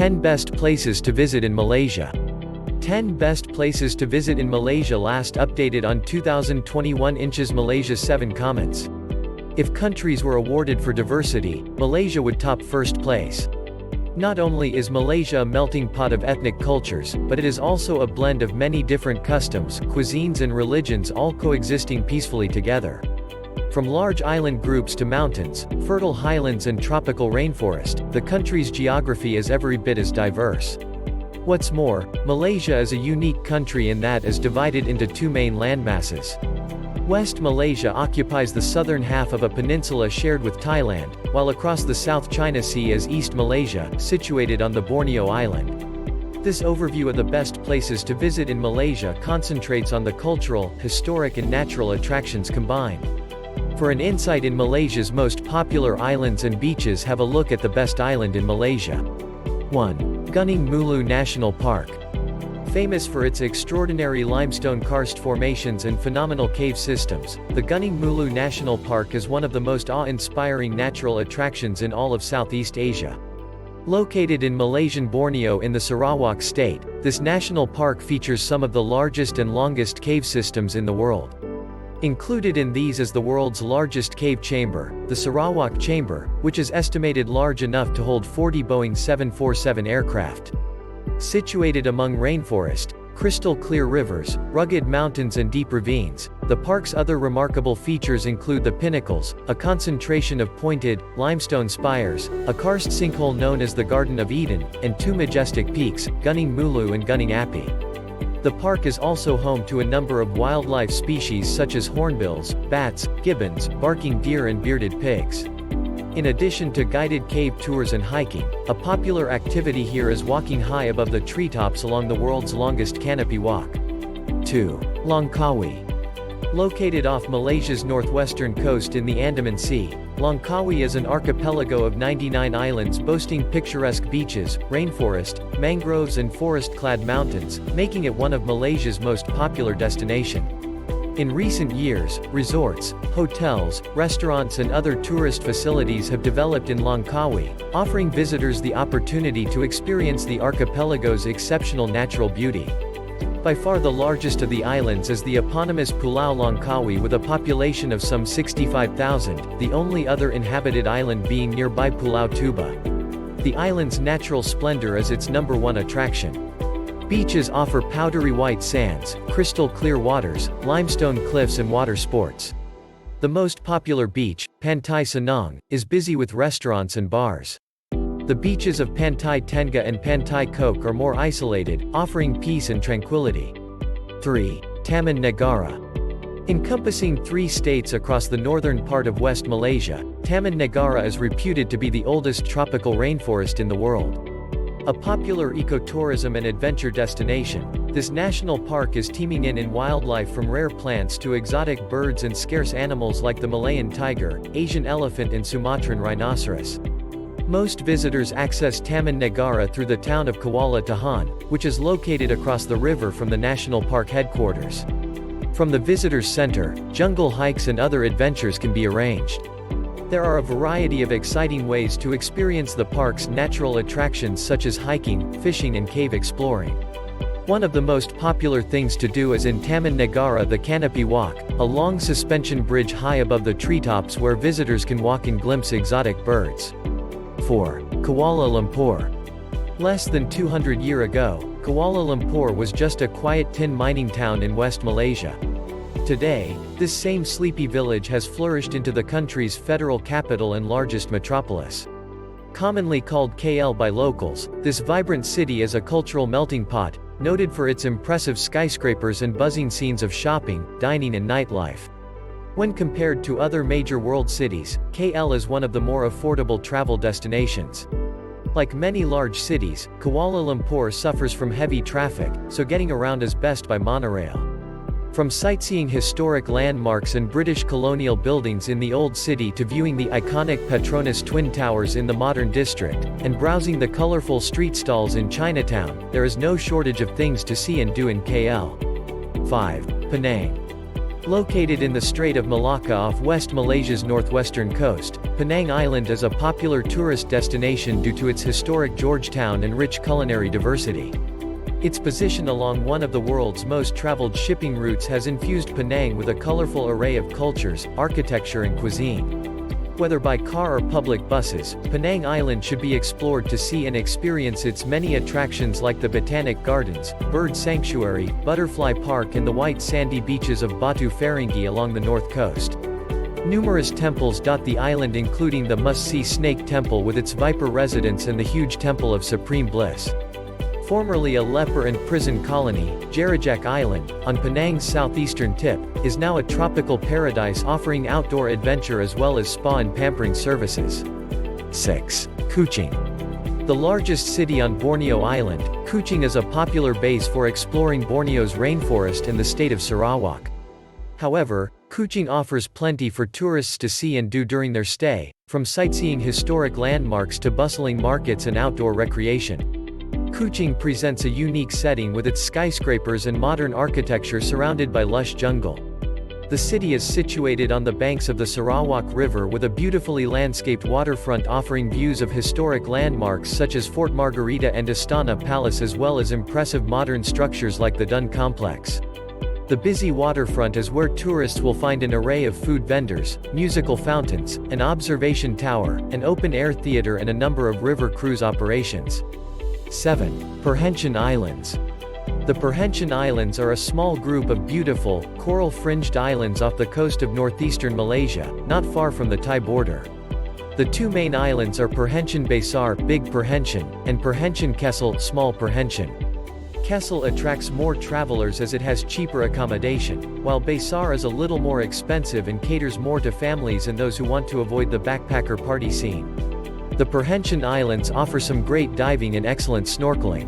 10 Best Places to Visit in Malaysia. 10 Best Places to Visit in Malaysia, last updated on 2021 inches Malaysia 7 comments. If countries were awarded for diversity, Malaysia would top first place. Not only is Malaysia a melting pot of ethnic cultures, but it is also a blend of many different customs, cuisines and religions all coexisting peacefully together. From large island groups to mountains, fertile highlands and tropical rainforest, the country's geography is every bit as diverse. What's more, Malaysia is a unique country in that it is divided into two main landmasses. West Malaysia occupies the southern half of a peninsula shared with Thailand, while across the South China Sea is East Malaysia, situated on the Borneo Island. This overview of the best places to visit in Malaysia concentrates on the cultural, historic and natural attractions combined. For an insight in Malaysia's most popular islands and beaches, have a look at the best island in Malaysia. 1. Gunung Mulu National Park. Famous for its extraordinary limestone karst formations and phenomenal cave systems, the Gunung Mulu National Park is one of the most awe-inspiring natural attractions in all of Southeast Asia. Located in Malaysian Borneo in the Sarawak state, this national park features some of the largest and longest cave systems in the world. Included in these is the world's largest cave chamber, the Sarawak Chamber, which is estimated large enough to hold 40 Boeing 747 aircraft. Situated among rainforest, crystal-clear rivers, rugged mountains and deep ravines, the park's other remarkable features include the pinnacles, a concentration of pointed, limestone spires, a karst sinkhole known as the Garden of Eden, and two majestic peaks, Gunung Mulu and Gunung Api. The park is also home to a number of wildlife species such as hornbills, bats, gibbons, barking deer and bearded pigs. In addition to guided cave tours and hiking, a popular activity here is walking high above the treetops along the world's longest canopy walk. 2. Langkawi. Located off Malaysia's northwestern coast in the Andaman Sea, Langkawi is an archipelago of 99 islands boasting picturesque beaches, rainforest, mangroves and forest-clad mountains, making it one of Malaysia's most popular destinations. In recent years, resorts, hotels, restaurants and other tourist facilities have developed in Langkawi, offering visitors the opportunity to experience the archipelago's exceptional natural beauty. By far the largest of the islands is the eponymous Pulau Langkawi with a population of some 65,000, the only other inhabited island being nearby Pulau Tuba. The island's natural splendor is its #1 attraction. Beaches offer powdery white sands, crystal clear waters, limestone cliffs and water sports. The most popular beach, Pantai Senang, is busy with restaurants and bars. The beaches of Pantai Tengah and Pantai Kok are more isolated, offering peace and tranquility. 3. Taman Negara. Encompassing 3 states across the northern part of West Malaysia, Taman Negara is reputed to be the oldest tropical rainforest in the world. A popular ecotourism and adventure destination, this national park is teeming in wildlife from rare plants to exotic birds and scarce animals like the Malayan Tiger, Asian elephant and Sumatran Rhinoceros. Most visitors access Taman Negara through the town of Kuala Tahan, which is located across the river from the national park headquarters. From the visitors center, jungle hikes and other adventures can be arranged. There are a variety of exciting ways to experience the park's natural attractions such as hiking, fishing and cave exploring. One of the most popular things to do is in Taman Negara the Canopy Walk, a long suspension bridge high above the treetops where visitors can walk and glimpse exotic birds. 4. Kuala Lumpur. Less than 200 years ago, Kuala Lumpur was just a quiet tin mining town in West Malaysia. Today, this same sleepy village has flourished into the country's federal capital and largest metropolis. Commonly called KL by locals, this vibrant city is a cultural melting pot, noted for its impressive skyscrapers and buzzing scenes of shopping, dining and nightlife. When compared to other major world cities, KL is one of the more affordable travel destinations. Like many large cities, Kuala Lumpur suffers from heavy traffic, so getting around is best by monorail. From sightseeing historic landmarks and British colonial buildings in the old city to viewing the iconic Petronas Twin Towers in the modern district, and browsing the colorful street stalls in Chinatown, there is no shortage of things to see and do in KL. 5. Penang. Located in the Strait of Malacca off West Malaysia's northwestern coast, Penang Island is a popular tourist destination due to its historic Georgetown and rich culinary diversity. Its position along one of the world's most traveled shipping routes has infused Penang with a colorful array of cultures, architecture and cuisine. Whether by car or public buses, Penang Island should be explored to see and experience its many attractions like the Botanic Gardens, Bird Sanctuary, Butterfly Park and the white sandy beaches of Batu Ferringhi along the north coast. Numerous temples dot the island, including the must-see Snake Temple with its viper residence and the huge Temple of Supreme Bliss. Formerly a leper and prison colony, Jerajak Island, on Penang's southeastern tip, is now a tropical paradise offering outdoor adventure as well as spa and pampering services. 6. Kuching. The largest city on Borneo Island, Kuching is a popular base for exploring Borneo's rainforest and the state of Sarawak. However, Kuching offers plenty for tourists to see and do during their stay, from sightseeing historic landmarks to bustling markets and outdoor recreation. Kuching presents a unique setting with its skyscrapers and modern architecture surrounded by lush jungle. The city is situated on the banks of the Sarawak River with a beautifully landscaped waterfront offering views of historic landmarks such as Fort Margarita and Istana Palace as well as impressive modern structures like the Dun Complex. The busy waterfront is where tourists will find an array of food vendors, musical fountains, an observation tower, an open-air theater and a number of river cruise operations. 7. Perhentian Islands. The Perhentian Islands are a small group of beautiful, coral-fringed islands off the coast of northeastern Malaysia, not far from the Thai border. The two main islands are Perhentian Besar, Big Perhentian, and Perhentian Kessel, Small Perhentian. Kessel attracts more travelers as it has cheaper accommodation, while Besar is a little more expensive and caters more to families and those who want to avoid the backpacker party scene. The Perhentian Islands offer some great diving and excellent snorkeling.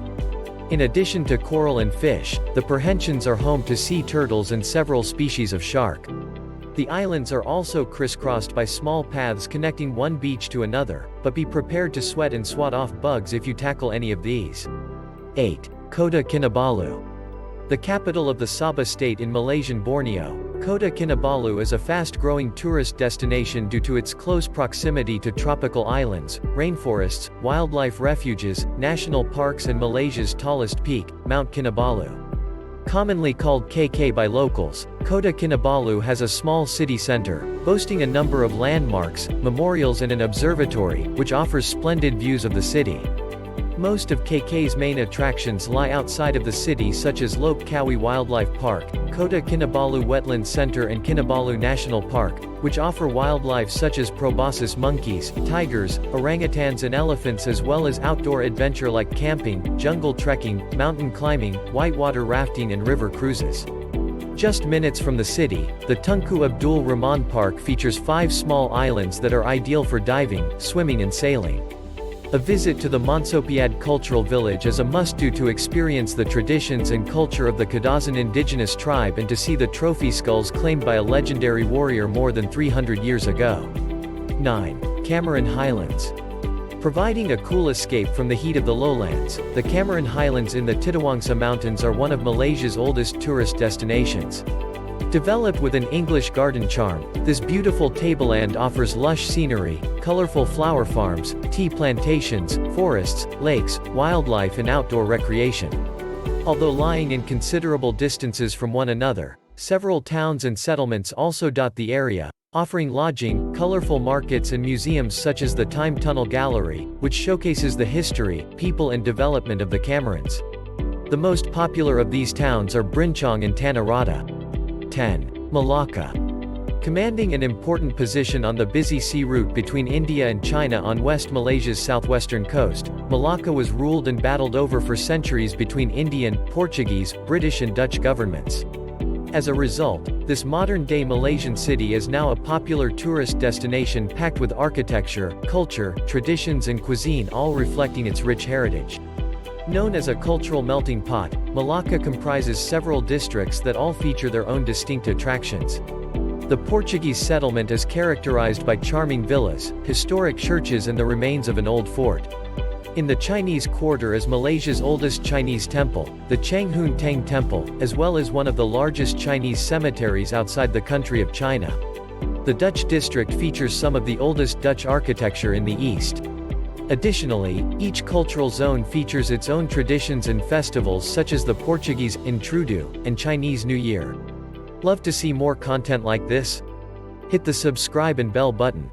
In addition to coral and fish, the Perhentians are home to sea turtles and several species of shark. The islands are also crisscrossed by small paths connecting one beach to another, but be prepared to sweat and swat off bugs if you tackle any of these. 8. Kota Kinabalu. The capital of the Sabah state in Malaysian Borneo, Kota Kinabalu is a fast-growing tourist destination due to its close proximity to tropical islands, rainforests, wildlife refuges, national parks and Malaysia's tallest peak, Mount Kinabalu. Commonly called KK by locals, Kota Kinabalu has a small city center, boasting a number of landmarks, memorials and an observatory, which offers splendid views of the city. Most of KK's main attractions lie outside of the city such as Lop Kawi Wildlife Park, Kota Kinabalu Wetland Center and Kinabalu National Park, which offer wildlife such as proboscis monkeys, tigers, orangutans and elephants as well as outdoor adventure like camping, jungle trekking, mountain climbing, whitewater rafting and river cruises. Just minutes from the city, the Tunku Abdul Rahman Park features 5 small islands that are ideal for diving, swimming and sailing. A visit to the Monsopiad Cultural Village is a must-do to experience the traditions and culture of the Kadazan indigenous tribe and to see the trophy skulls claimed by a legendary warrior more than 300 years ago. 9. Cameron Highlands. Providing a cool escape from the heat of the lowlands, the Cameron Highlands in the Titiwangsa Mountains are one of Malaysia's oldest tourist destinations. Developed with an English garden charm, this beautiful tableland offers lush scenery, colorful flower farms, tea plantations, forests, lakes, wildlife and outdoor recreation. Although lying in considerable distances from one another, several towns and settlements also dot the area, offering lodging, colorful markets and museums such as the Time Tunnel Gallery, which showcases the history, people and development of the Camerons. The most popular of these towns are Brinchong and Tanah Rata. 10. Malacca. Commanding an important position on the busy sea route between India and China on West Malaysia's southwestern coast, Malacca was ruled and battled over for centuries between Indian, Portuguese, British and Dutch governments. As a result, this modern-day Malaysian city is now a popular tourist destination packed with architecture, culture, traditions and cuisine, all reflecting its rich heritage. Known as a cultural melting pot, Malacca comprises several districts that all feature their own distinct attractions. The Portuguese settlement is characterized by charming villas, historic churches and the remains of an old fort. In the Chinese Quarter is Malaysia's oldest Chinese temple, the Cheng Hun Teng Temple, as well as one of the largest Chinese cemeteries outside the country of China. The Dutch district features some of the oldest Dutch architecture in the east. Additionally, each cultural zone features its own traditions and festivals such as the Portuguese Intrudu and Chinese New Year. Love to see more content like this? Hit the subscribe and bell button.